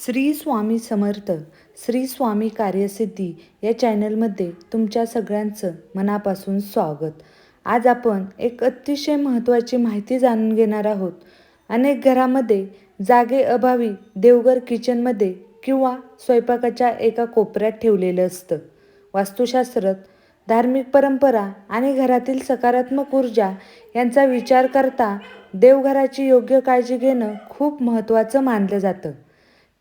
श्री स्वामी समर्थ. श्री स्वामी कार्यसिद्धी या चॅनलमध्ये तुमच्या सगळ्यांचं मनापासून स्वागत. आज आपण एक अतिशय महत्त्वाची माहिती जाणून घेणार आहोत. अनेक घरामध्ये जागेअभावी देवघर किचनमध्ये किंवा स्वयंपाकाच्या एका कोपऱ्यात ठेवलेलं असतं. वास्तुशास्त्रात धार्मिक परंपरा आणि घरातील सकारात्मक ऊर्जा यांचा विचार करता देवघराची योग्य काळजी घेणं खूप महत्त्वाचं मानलं जातं.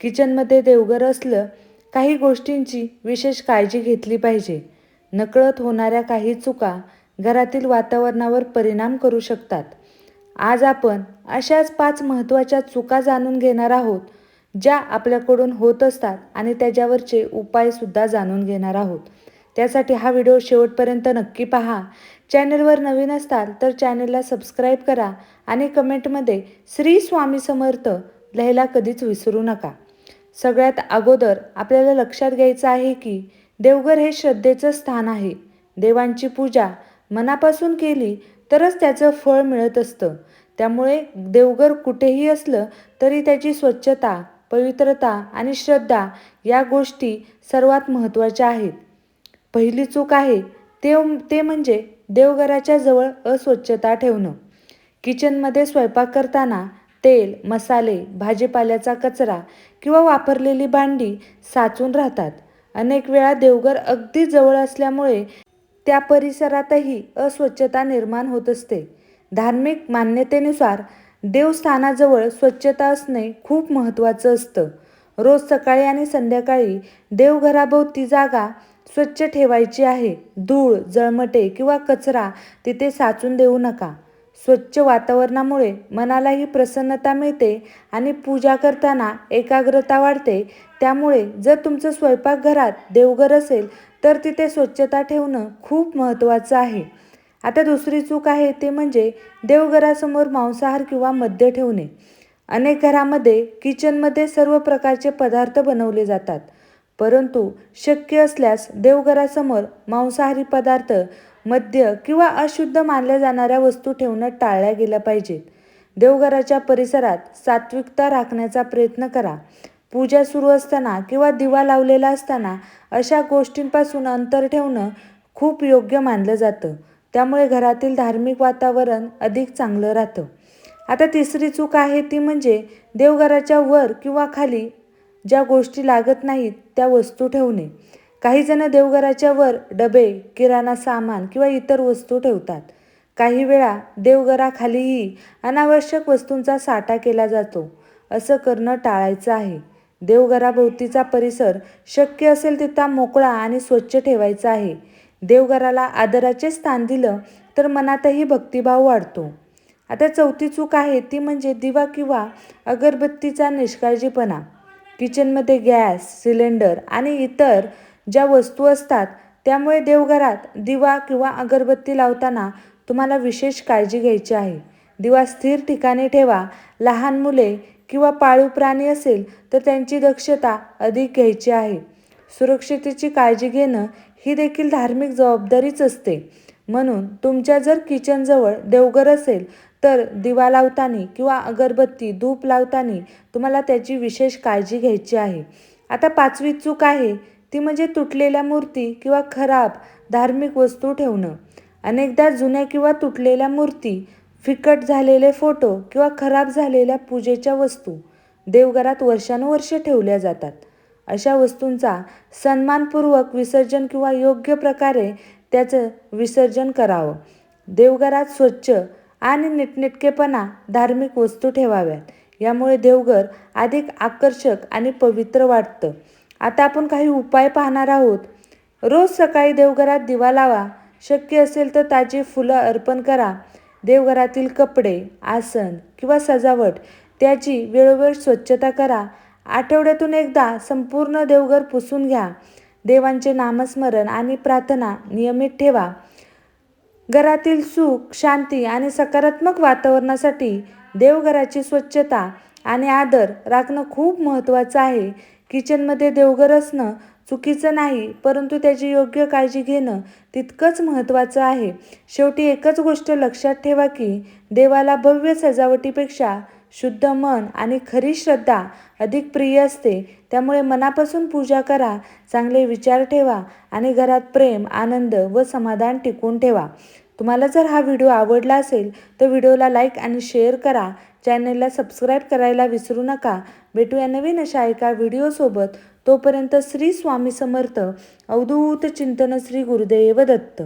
किचनमध्ये देवघर असलं काही गोष्टींची विशेष काळजी घेतली पाहिजे. नकळत होणाऱ्या काही चुका घरातील वातावरणावर परिणाम करू शकतात. आज आपण अशाच 5 महत्त्वाच्या चुका जाणून घेणार आहोत, ज्या आपल्याकडून होत असतात आणि त्याच्यावरचे उपायसुद्धा जाणून घेणार आहोत. त्यासाठी हा व्हिडिओ शेवटपर्यंत नक्की पहा. चॅनलवर नवीन असाल तर चॅनलला सबस्क्राईब करा आणि कमेंटमध्ये श्री स्वामी समर्थ लिहायला कधीच विसरू नका. सगळ्यात अगोदर आपल्याला लक्षात घ्यायचं आहे की देवघर हे श्रद्धेचं स्थान आहे. देवांची पूजा मनापासून केली तरच त्याचं फळ मिळत असतं. त्यामुळे देवघर कुठेही असलं तरी त्याची स्वच्छता, पवित्रता आणि श्रद्धा या गोष्टी सर्वात महत्त्वाच्या आहेत. पहिली चूक आहे ते म्हणजे देवघराच्या जवळ अस्वच्छता ठेवणं. किचनमध्ये स्वयंपाक करताना तेल, मसाले, भाजीपाल्याचा कचरा किंवा वापरलेली भांडी साचून राहतात. अनेक वेळा देवघर अगदी जवळ असल्यामुळे त्या परिसरातही अस्वच्छता निर्माण होत असते. धार्मिक मान्यतेनुसार देवस्थानाजवळ स्वच्छता असणे खूप महत्त्वाचं असतं. रोज सकाळी आणि संध्याकाळी देवघराभोवती जागा स्वच्छ ठेवायची आहे. धूळ, जळमटे किंवा कचरा तिथे साचून देऊ नका. स्वच्छ वातावरणामुळे मनालाही प्रसन्नता मिळते आणि पूजा करताना एकाग्रता वाढते. त्यामुळे जर तुमचं स्वयंपाकघरात देवघर असेल तर तिथे स्वच्छता ठेवणं खूप महत्त्वाचं आहे. आता दुसरी चूक आहे ते म्हणजे देवघरासमोर मांसाहार किंवा मद्य ठेवणे. अनेक घरामध्ये किचनमध्ये सर्व प्रकारचे पदार्थ बनवले जातात, परंतु शक्य असल्यास देवघरासमोर मांसाहारी पदार्थ, मद्य किंवा अशुद्ध मानल्या जाणाऱ्या वस्तू ठेवणं टाळल्या गेल्या पाहिजेत. देवघराच्या परिसरात सात्विकता राखण्याचा प्रयत्न करा. पूजा सुरू असताना किंवा दिवा लावलेला असताना अशा गोष्टींपासून अंतर ठेवणं खूप योग्य मानलं जातं. त्यामुळे घरातील धार्मिक वातावरण अधिक चांगलं राहतं. आता तिसरी चूक आहे ती म्हणजे देवघराच्या वर किंवा खाली ज्या गोष्टी लागत नाहीत त्या वस्तू ठेवणे. काही जण देवघराच्या वर डबे, किराणा सामान किंवा इतर वस्तू ठेवतात. काही वेळा देवघराखालीही अनावश्यक वस्तूंचा साठा केला जातो. असं करणं टाळायचं आहे. देवघराभोवतीचा परिसर शक्य असेल तितका मोकळा आणि स्वच्छ ठेवायचा आहे. देवघराला आदराचे स्थान दिलं तर मनातही भक्तिभाव वाढतो. आता चौथी चूक आहे ती म्हणजे दिवा किंवा अगरबत्तीचा निष्काळजीपणा. किचनमध्ये गॅस, सिलेंडर आणि इतर ज्या वस्तू असतात त्यामुळे देवघरात दिवा किंवा अगरबत्ती लावताना तुम्हाला विशेष काळजी घ्यायची आहे. दिवा स्थिर ठिकाणी ठेवा. लहान मुले किंवा पाळीव प्राणी असेल तर त्यांची दक्षता अधिक घ्यायची आहे. सुरक्षिततेची काळजी घेणं ही देखील धार्मिक जबाबदारीच असते. म्हणून तुमच्या जर किचनजवळ देवघर असेल तर दिवा लावताना किंवा अगरबत्ती, धूप लावताना तुम्हाला त्याची विशेष काळजी घ्यायची आहे. आता 5वी चूक आहे ती म्हणजे तुटलेल्या मूर्ती किंवा खराब धार्मिक वस्तू ठेवणं. अनेकदा जुन्या किंवा तुटलेल्या मूर्ती, फिकट झालेले फोटो किंवा खराब झालेल्या पूजेच्या वस्तू देवघरात वर्षानुवर्षे ठेवल्या जातात. अशा वस्तूंचा सन्मानपूर्वक विसर्जन किंवा योग्य प्रकारे त्याचं विसर्जन करावं. देवघरात स्वच्छ आणि नीटनेटकेपणा धार्मिक वस्तू ठेवाव्यात. यामुळे देवघर अधिक आकर्षक आणि पवित्र वाटतं. आता आपण काही उपाय पाहणार आहोत. रोज सकाळी देवघरात दिवा लावा. शक्य असेल तर ताजी फुलं अर्पण करा. देवघरातील कपडे, आसन किंवा सजावट त्याची वेळोवेळ स्वच्छता करा. आठवड्यातून एकदा संपूर्ण देवघर पुसून घ्या. देवांचे नामस्मरण आणि प्रार्थना नियमित ठेवा. घरातील सुख, शांती आणि सकारात्मक वातावरणासाठी देवघराची स्वच्छता आणि आदर राखणं खूप महत्त्वाचं आहे. किचनमध्ये देवघर असणं चुकीचं नाही, परंतु त्याची योग्य काळजी घेणं तितकंच महत्त्वाचं आहे. शेवटी एकच गोष्ट लक्षात ठेवा की देवाला भव्य सजावटीपेक्षा शुद्ध मन आणि खरी श्रद्धा अधिक प्रिय असते. त्यामुळे मनापासून पूजा करा, चांगले विचार ठेवा आणि घरात प्रेम, आनंद व समाधान टिकवून ठेवा. तुम्हाला जर हा व्हिडिओ आवडला असेल तर व्हिडिओला लाईक आणि शेअर करा. चॅनलला सबस्क्राईब करायला विसरू नका. भेटूया नवीन अशा एका व्हिडिओसोबत. तोपर्यंत श्री स्वामी समर्थ. अवधूत चिंतन. श्री गुरुदेव दत्त.